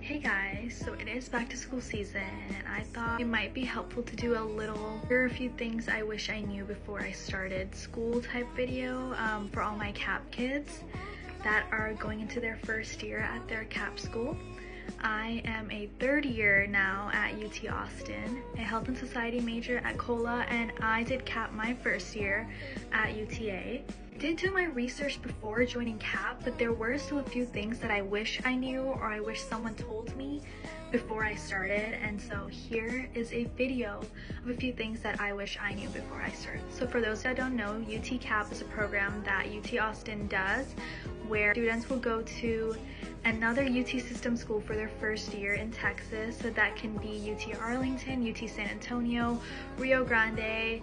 Hey guys, so it is back to school season and I thought it might be helpful to do here are a few things I wish I knew before I started school type video for all my CAP kids that are going into their first year at their CAP school. I am a third year now at UT Austin, a health and society major at COLA, and I did CAP my first year at UTA. I did do my research before joining CAP, but there were still a few things that I wish I knew or I wish someone told me before I started, and so here is a video of a few things that I wish I knew before I started. So for those that don't know, UT CAP is a program that UT Austin does where students will go to another UT system school for their first year in Texas. So that can be UT Arlington, UT San Antonio, Rio Grande,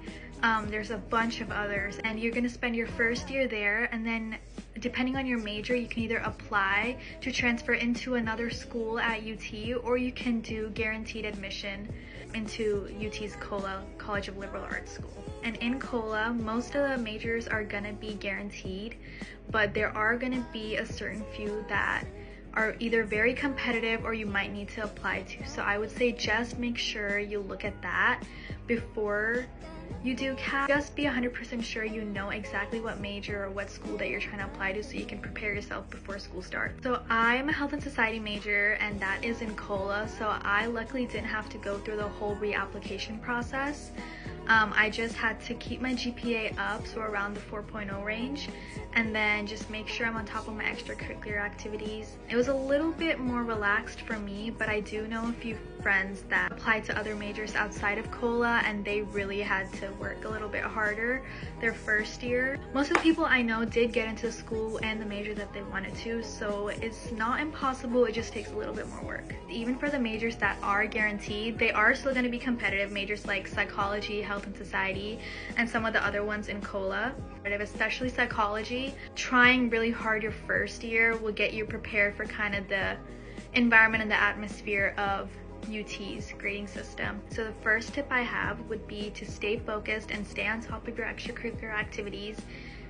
there's a bunch of others, and you're going to spend your first year there, and then depending on your major you can either apply to transfer into another school at UT, or you can do guaranteed admission into UT's COLA, College of Liberal Arts School. And in COLA, most of the majors are going to be guaranteed, but there are going to be a certain few that are either very competitive or you might need to apply to. So I would say just make sure you look at that before you do CAP. Just be 100% sure you know exactly what major or what school that you're trying to apply to so you can prepare yourself before school starts. So I'm a health and society major and that is in COLA, so I luckily didn't have to go through the whole reapplication process. I just had to keep my GPA up, so around the 4.0 range, and then just make sure I'm on top of my extracurricular activities. It was a little bit more relaxed for me, but I do know a few friends that applied to other majors outside of COLA and they really had to work a little bit harder their first year. Most of the people I know did get into school and the major that they wanted to, so it's not impossible, it just takes a little bit more work. Even for the majors that are guaranteed, they are still going to be competitive, majors like psychology, health and society, and some of the other ones in COLA. Especially psychology, trying really hard your first year will get you prepared for kind of the environment and the atmosphere of UT's grading system. So the first tip I have would be to stay focused and stay on top of your extracurricular activities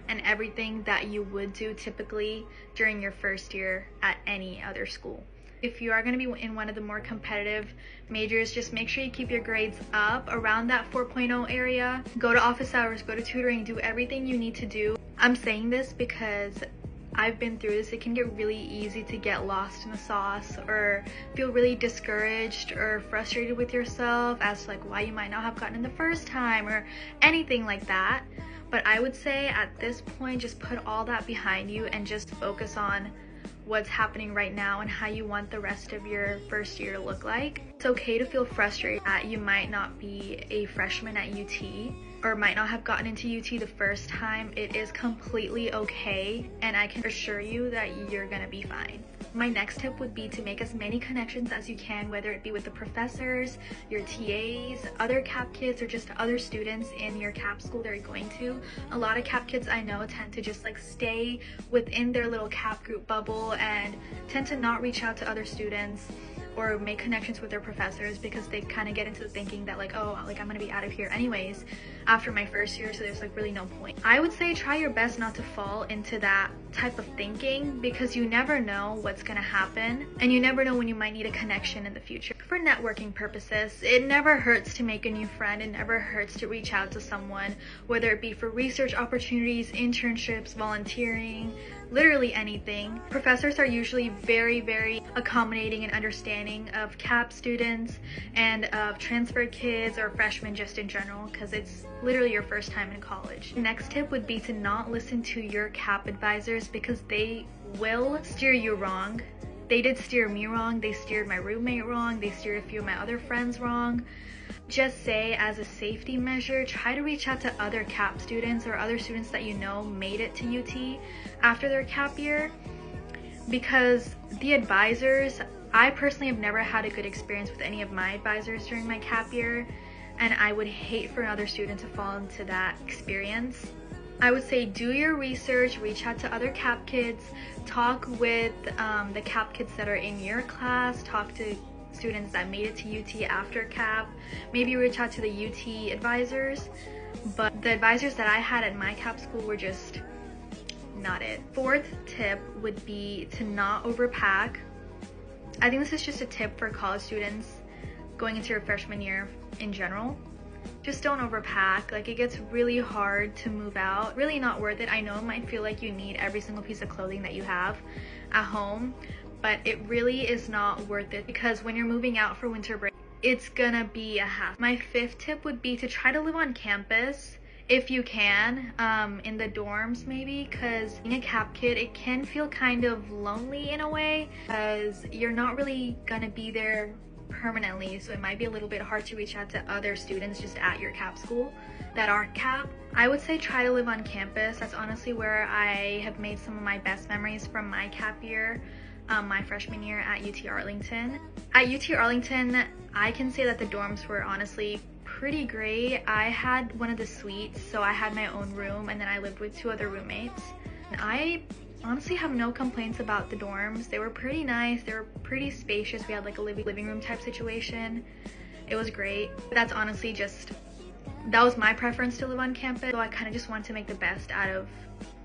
and everything that you would do typically during your first year at any other school. If you are going to be in one of the more competitive majors, just make sure you keep your grades up around that 4.0 area. Go to office hours, go to tutoring, do everything you need to do. I'm saying this because I've been through this. It can get really easy to get lost in the sauce or feel really discouraged or frustrated with yourself as to like why you might not have gotten in the first time or anything like that. But I would say at this point, just put all that behind you and just focus on what's happening right now and how you want the rest of your first year to look like. It's okay to feel frustrated that you might not be a freshman at UT or might not have gotten into UT the first time. It is completely okay, and I can assure you that you're gonna be fine. My next tip would be to make as many connections as you can, whether it be with the professors, your TAs, other CAP kids, or just other students in your CAP school they're going to. A lot of CAP kids I know tend to just like stay within their little CAP group bubble and tend to not reach out to other students or make connections with their professors because they kind of get into the thinking that like, oh, like I'm gonna be out of here anyways after my first year, so there's like really no point. I would say try your best not to fall into that type of thinking because you never know what's gonna happen and you never know when you might need a connection in the future. For networking purposes, it never hurts to make a new friend. It never hurts to reach out to someone, whether it be for research opportunities, internships, volunteering, literally anything. Professors are usually very accommodating and understanding of CAP students and of transferred kids or freshmen just in general because it's literally your first time in college. The next tip would be to not listen to your CAP advisors because they will steer you wrong. They did steer me wrong, they steered my roommate wrong, they steered a few of my other friends wrong. Just say, as a safety measure, try to reach out to other CAP students or other students that you know made it to UT after their CAP year, because the advisors, I personally have never had a good experience with any of my advisors during my CAP year, and I would hate for another student to fall into that experience. I would say do your research, reach out to other CAP kids, talk with the CAP kids that are in your class, talk to students that made it to UT after CAP, maybe reach out to the UT advisors, but the advisors that I had at my CAP school were just not it. Fourth tip would be to not overpack. I think this is just a tip for college students going into your freshman year in general. Just don't overpack. Like, it gets really hard to move out. Really not worth it. I know it might feel like you need every single piece of clothing that you have at home, but it really is not worth it, because when you're moving out for winter break, it's gonna be a hassle. My 5th tip would be to try to live on campus if you can, in the dorms maybe, because being a cap kid, it can feel kind of lonely in a way, because you're not really gonna be there permanently, so it might be a little bit hard to reach out to other students just at your cap school that aren't cap. I would say try to live on campus. That's honestly where I have made some of my best memories from my cap year, my freshman year at UT Arlington. At UT Arlington, I can say that the dorms were honestly pretty great. I had one of the suites, so I had my own room, and then I lived with 2 other roommates. And I honestly have no complaints about the dorms. They were pretty nice. They were pretty spacious. We had like a living room type situation. It was great. That's honestly that was my preference to live on campus, so I kind of just wanted to make the best out of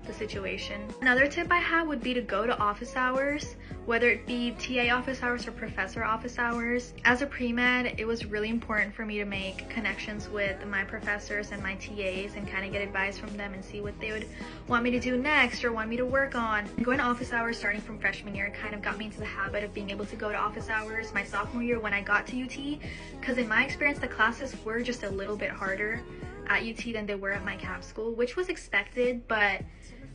the situation. Another tip I have would be to go to office hours, whether it be TA office hours or professor office hours. As a pre-med, it was really important for me to make connections with my professors and my TAs and kind of get advice from them and see what they would want me to do next or want me to work on. Going to office hours starting from freshman year kind of got me into the habit of being able to go to office hours my sophomore year when I got to UT, because in my experience, the classes were just a little bit harder at UT than they were at my cap school, which was expected, but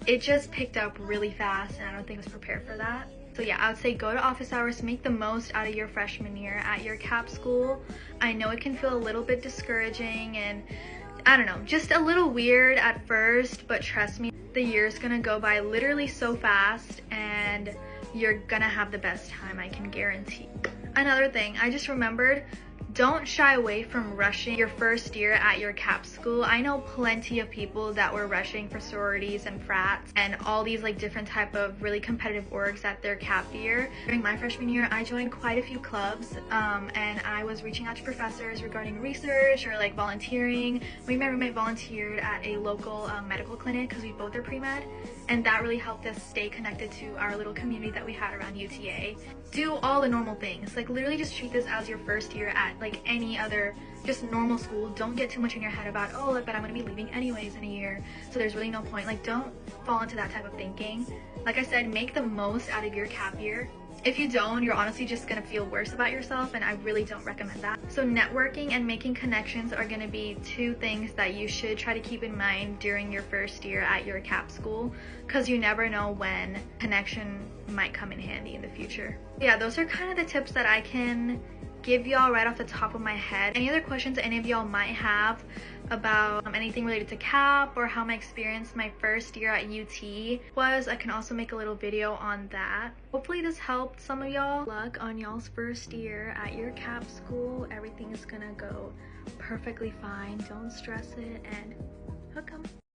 it just picked up really fast and I don't think I was prepared for that. So yeah, I would say go to office hours, make the most out of your freshman year at your cap school. I know it can feel a little bit discouraging and I don't know, just a little weird at first, but trust me, the year's gonna go by literally so fast and you're gonna have the best time, I can guarantee. Another thing, I just remembered, don't shy away from rushing your first year at your cap school. I know plenty of people that were rushing for sororities and frats and all these like different type of really competitive orgs at their cap year. During my freshman year, I joined quite a few clubs and I was reaching out to professors regarding research or like volunteering. Me and my roommate volunteered at a local medical clinic because we both are pre-med, and that really helped us stay connected to our little community that we had around UTA. Do all the normal things, like literally just treat this as your first year at like any other just normal school. Don't get too much in your head about, oh, but I'm gonna be leaving anyways in a year, so there's really no point. Like, don't fall into that type of thinking. Like I said, make the most out of your cap year. If you don't, you're honestly just gonna feel worse about yourself, and I really don't recommend that. So networking and making connections are gonna be 2 things that you should try to keep in mind during your first year at your cap school, because you never know when connection might come in handy in the future. Yeah, those are kind of the tips that I can give y'all right off the top of my head. Any other questions any of y'all might have about anything related to cap or how my experience my first year at UT was, I can also make a little video on that. Hopefully this helped some of y'all. Luck on y'all's first year at your cap school. Everything is gonna go perfectly fine. Don't stress it and hook 'em.